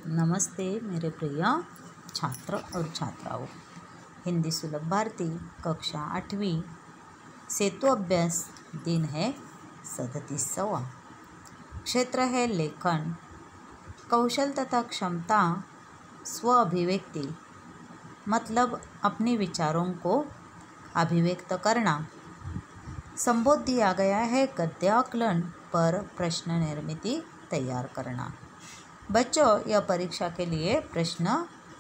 नमस्ते मेरे प्रिय छात्र और छात्राओं। हिंदी सुलभ भारती कक्षा 8वीं सेतु अभ्यास दिन है 37वां। क्षेत्र है लेखन, कौशल तथा क्षमता, स्व अभिव्यक्ति मतलब अपने विचारों को अभिव्यक्त करना। संबोध दिया गया है गद्य आकलन पर प्रश्न निर्मिति तैयार करना। बच्चों, यह परीक्षा के लिए प्रश्न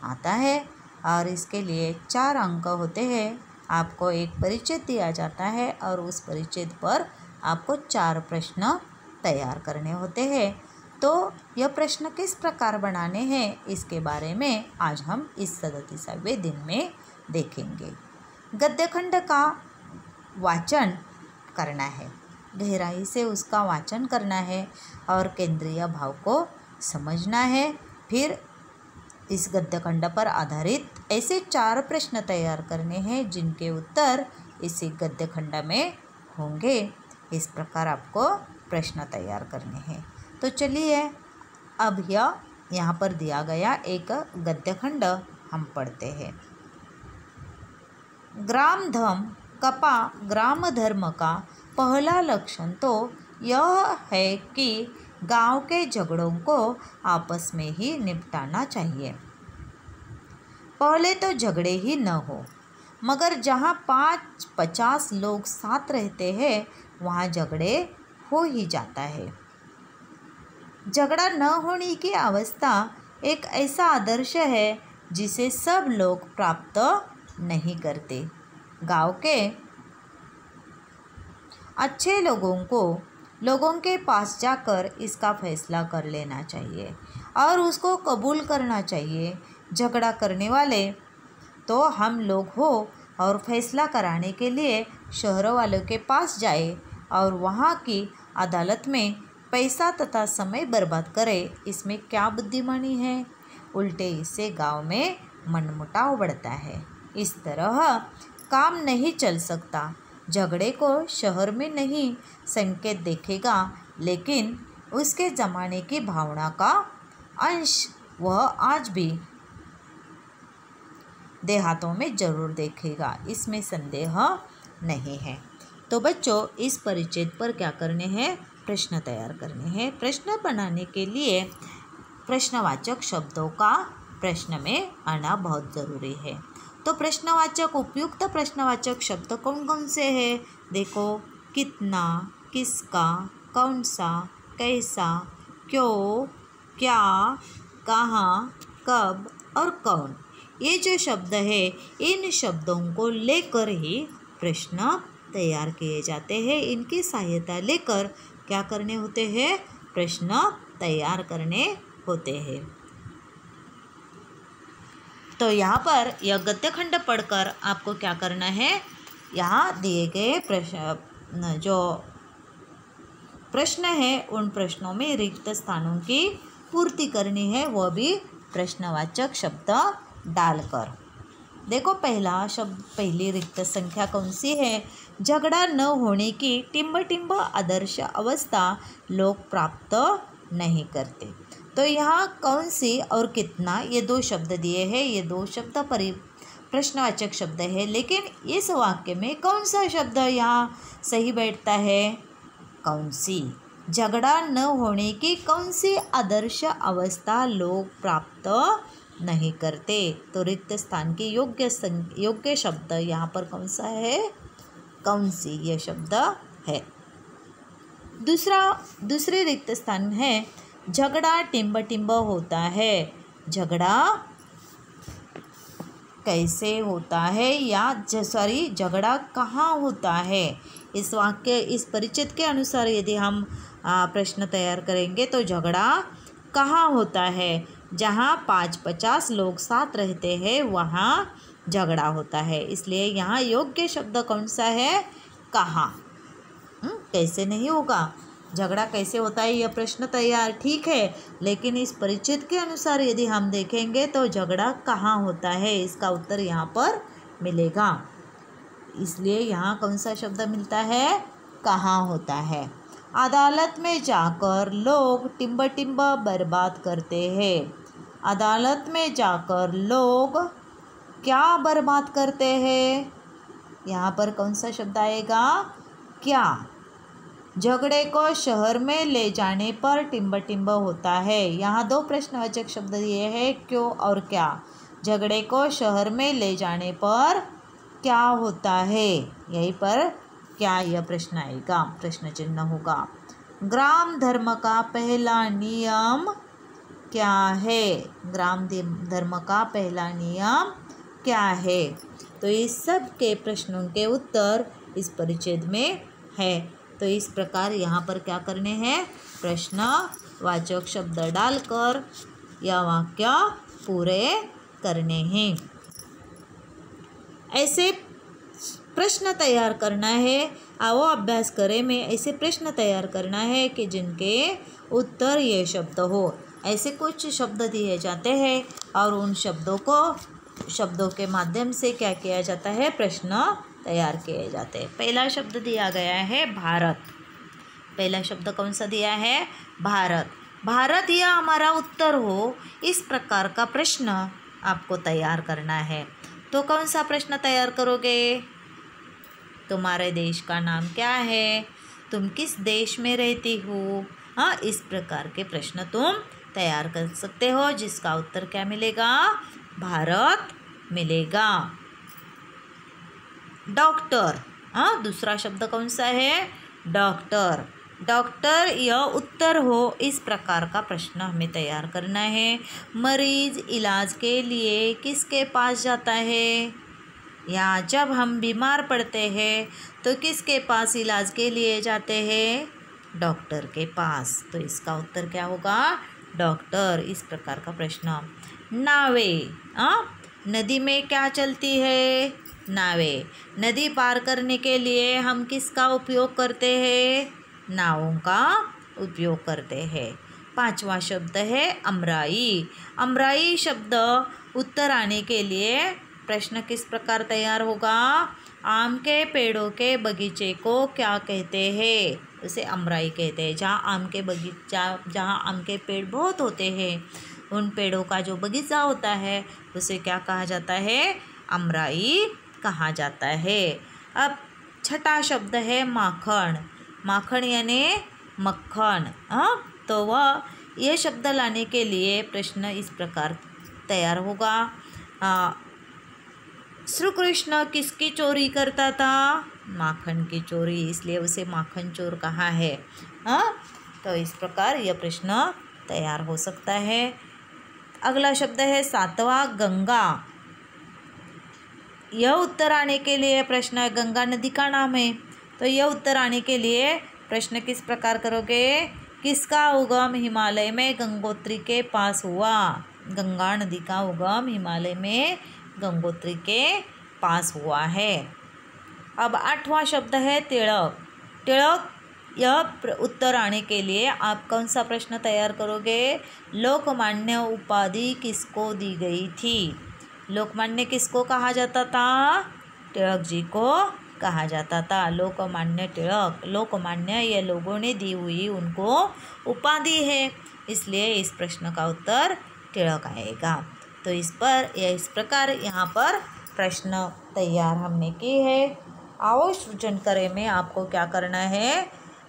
आता है और इसके लिए 4 अंक होते हैं। आपको एक परिचय दिया जाता है और उस परिचय पर आपको 4 प्रश्न तैयार करने होते हैं। तो यह प्रश्न किस प्रकार बनाने हैं इसके बारे में आज हम इस 37वें दिन में देखेंगे। गद्यखंड का वाचन करना है, गहराई से उसका वाचन करना है और केंद्रीय भाव को समझना है। फिर इस गद्यखंड पर आधारित ऐसे 4 प्रश्न तैयार करने हैं जिनके उत्तर इसी गद्यखंड में होंगे। इस प्रकार आपको प्रश्न तैयार करने हैं। तो चलिए अब यहाँ पर दिया गया एक गद्यखंड हम पढ़ते हैं। ग्राम धम कपा ग्राम धर्म का पहला लक्षण तो यह है कि गांव के झगड़ों को आपस में ही निपटाना चाहिए। पहले तो झगड़े ही न हो, मगर जहाँ 5-50 लोग साथ रहते हैं वहाँ झगड़े हो ही जाता है। झगड़ा न होने की अवस्था एक ऐसा आदर्श है जिसे सब लोग प्राप्त नहीं करते। गांव के अच्छे लोगों के पास जाकर इसका फैसला कर लेना चाहिए और उसको कबूल करना चाहिए। झगड़ा करने वाले तो हम लोग हो और फैसला कराने के लिए शहर वालों के पास जाए और वहाँ की अदालत में पैसा तथा समय बर्बाद करे, इसमें क्या बुद्धिमानी है। उल्टे इससे गांव में मनमुटाव बढ़ता है। इस तरह काम नहीं चल सकता। झगड़े को शहर में नहीं संकेत देखेगा, लेकिन उसके ज़माने की भावना का अंश वह आज भी देहातों में ज़रूर देखेगा, इसमें संदेह नहीं है। तो बच्चों, इस परिचय पर क्या करने हैं, प्रश्न तैयार करने हैं। प्रश्न बनाने के लिए प्रश्नवाचक शब्दों का प्रश्न में आना बहुत ज़रूरी है। तो प्रश्नवाचक उपयुक्त प्रश्नवाचक शब्द कौन कौन से हैं? देखो, कितना, किसका, कौन सा, कैसा, क्यों, क्या, कहाँ, कब और कौन। ये जो शब्द है, इन शब्दों को लेकर ही प्रश्न तैयार किए जाते हैं। इनकी सहायता लेकर क्या करने होते हैं, प्रश्न तैयार करने होते हैं। तो यहाँ पर यह गद्यखंड पढ़कर आपको क्या करना है, यहाँ दिए गए प्रश्न है उन प्रश्नों में रिक्त स्थानों की पूर्ति करनी है, वह भी प्रश्नवाचक शब्द डालकर। देखो, पहली रिक्त संख्या कौन सी है? झगड़ा न होने की टिम्ब आदर्श अवस्था लोग प्राप्त नहीं करते। तो यहाँ कौन सी और कितना, ये 2 शब्द दिए हैं। ये 2 शब्द प्रश्नवाचक शब्द है, लेकिन इस वाक्य में कौन सा शब्द यहाँ सही बैठता है? कौन सी। झगड़ा न होने की कौन सी आदर्श अवस्था लोग प्राप्त नहीं करते। तो रिक्त स्थान की योग्य शब्द यहाँ पर कौन सा है? कौन सी, यह शब्द है। दूसरे रिक्त स्थान है झगड़ा टिम्ब होता है। झगड़ा कैसे होता है झगड़ा कहाँ होता है। इस परिचित के अनुसार यदि हम प्रश्न तैयार करेंगे तो झगड़ा कहाँ होता है? जहाँ 5-50 लोग साथ रहते हैं वहाँ झगड़ा होता है। इसलिए यहाँ योग्य शब्द कौन सा है? कहाँ। कैसे नहीं होगा। झगड़ा कैसे होता है यह प्रश्न तैयार ठीक है, लेकिन इस परिचित के अनुसार यदि हम देखेंगे तो झगड़ा कहाँ होता है, इसका उत्तर यहाँ पर मिलेगा। इसलिए यहाँ कौन सा शब्द मिलता है? कहाँ होता है। अदालत में जाकर लोग टिम्ब बर्बाद करते हैं। अदालत में जाकर लोग क्या बर्बाद करते हैं? यहाँ पर कौन सा शब्द आएगा? क्या। झगड़े को शहर में ले जाने पर टिम्ब टिम्ब होता है। यहाँ दो प्रश्नवाचक शब्द दिए हैं, क्यों और क्या। झगड़े को शहर में ले जाने पर क्या होता है, यहीं पर क्या यह प्रश्न आएगा, प्रश्न चिन्ह होगा। ग्राम धर्म का पहला नियम क्या है? ग्राम धर्म का पहला नियम क्या है? तो इस सब के प्रश्नों के उत्तर इस परिच्छेद में है। तो इस प्रकार यहाँ पर क्या करने हैं? प्रश्नवाचक शब्द डालकर यह वाक्य पूरे करने हैं। ऐसे प्रश्न तैयार करना है। आओ अभ्यास करें में ऐसे प्रश्न तैयार करना है कि जिनके उत्तर ये शब्द हो। ऐसे कुछ शब्द दिए जाते हैं और उन शब्दों के माध्यम से क्या किया जाता है? प्रश्न तैयार किए जाते हैं। पहला शब्द दिया गया है भारत। पहला शब्द कौन सा दिया है? भारत। भारत यह हमारा उत्तर हो, इस प्रकार का प्रश्न आपको तैयार करना है। तो कौन सा प्रश्न तैयार करोगे? तुम्हारे देश का नाम क्या है? तुम किस देश में रहती हो? हाँ, इस प्रकार के प्रश्न तुम तैयार कर सकते हो, जिसका उत्तर क्या मिलेगा? भारत मिलेगा। डॉक्टर। हाँ, दूसरा शब्द कौन सा है? डॉक्टर। डॉक्टर यह उत्तर हो, इस प्रकार का प्रश्न हमें तैयार करना है। मरीज इलाज के लिए किसके पास जाता है? या जब हम बीमार पड़ते हैं तो किसके पास इलाज के लिए जाते हैं? डॉक्टर के पास। तो इसका उत्तर क्या होगा? डॉक्टर। इस प्रकार का प्रश्न। नावें। नदी में क्या चलती है? नावें। नदी पार करने के लिए हम किसका उपयोग करते हैं? नावों का उपयोग करते हैं। पांचवा शब्द है अमराई। अमराई शब्द उत्तर आने के लिए प्रश्न किस प्रकार तैयार होगा? आम के पेड़ों के बगीचे को क्या कहते हैं? उसे अमराई कहते हैं। जहाँ आम के पेड़ बहुत होते हैं, उन पेड़ों का जो बगीचा होता है उसे क्या कहा जाता है? अमराई कहा जाता है। अब छठा शब्द है माखन। माखन यानी मक्खन। तो वह यह शब्द लाने के लिए प्रश्न इस प्रकार तैयार होगा। श्री कृष्ण किसकी चोरी करता था? माखन की चोरी, इसलिए उसे माखन चोर कहा है। तो इस प्रकार यह प्रश्न तैयार हो सकता है। अगला शब्द है सातवां गंगा। यह उत्तर आने के लिए प्रश्न है, गंगा नदी का नाम है, तो यह उत्तर आने के लिए प्रश्न किस प्रकार करोगे? किसका उगम हिमालय में गंगोत्री के पास हुआ? गंगा नदी का उगम हिमालय में गंगोत्री के पास हुआ है। अब आठवां शब्द है तिलक। तिलक यह उत्तर आने के लिए आप कौन सा प्रश्न तैयार करोगे? लोकमान्य उपाधि किसको दी गई थी? लोकमान्य किसको कहा जाता था? तिलक जी को कहा जाता था। लोकमान्य तिलक। लोकमान्य ये लोगों ने दी हुई उनको उपाधि है, इसलिए इस प्रश्न का उत्तर तिलक आएगा। तो इस प्रकार यहाँ पर प्रश्न तैयार हमने की है। आओ सृजन करें में आपको क्या करना है?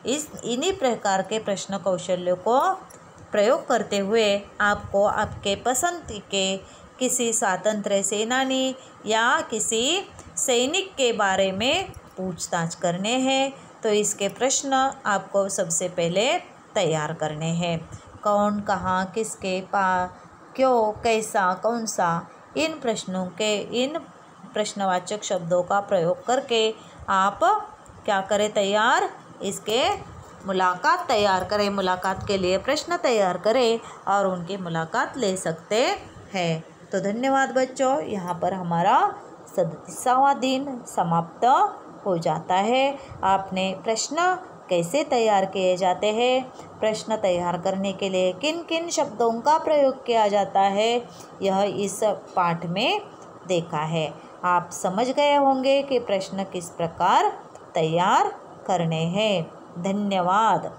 इन्हीं प्रकार के प्रश्न कौशल्यों को प्रयोग करते हुए आपको आपके पसंद के किसी स्वतंत्र सेनानी या किसी सैनिक के बारे में पूछताछ करने हैं। तो इसके प्रश्न आपको सबसे पहले तैयार करने हैं। कौन, कहाँ, किसके, क्यों, कैसा, कौन सा, इन प्रश्नवाचक शब्दों का प्रयोग करके आप क्या करें? तैयार इसके मुलाकात तैयार करें। मुलाकात के लिए प्रश्न तैयार करें और उनकी मुलाकात ले सकते हैं। तो धन्यवाद बच्चों। यहाँ पर हमारा 37वां दिन समाप्त हो जाता है। आपने प्रश्न कैसे तैयार किए जाते हैं, प्रश्न तैयार करने के लिए किन किन शब्दों का प्रयोग किया जाता है, यह इस पाठ में देखा है। आप समझ गए होंगे कि प्रश्न किस प्रकार तैयार करने हैं। धन्यवाद।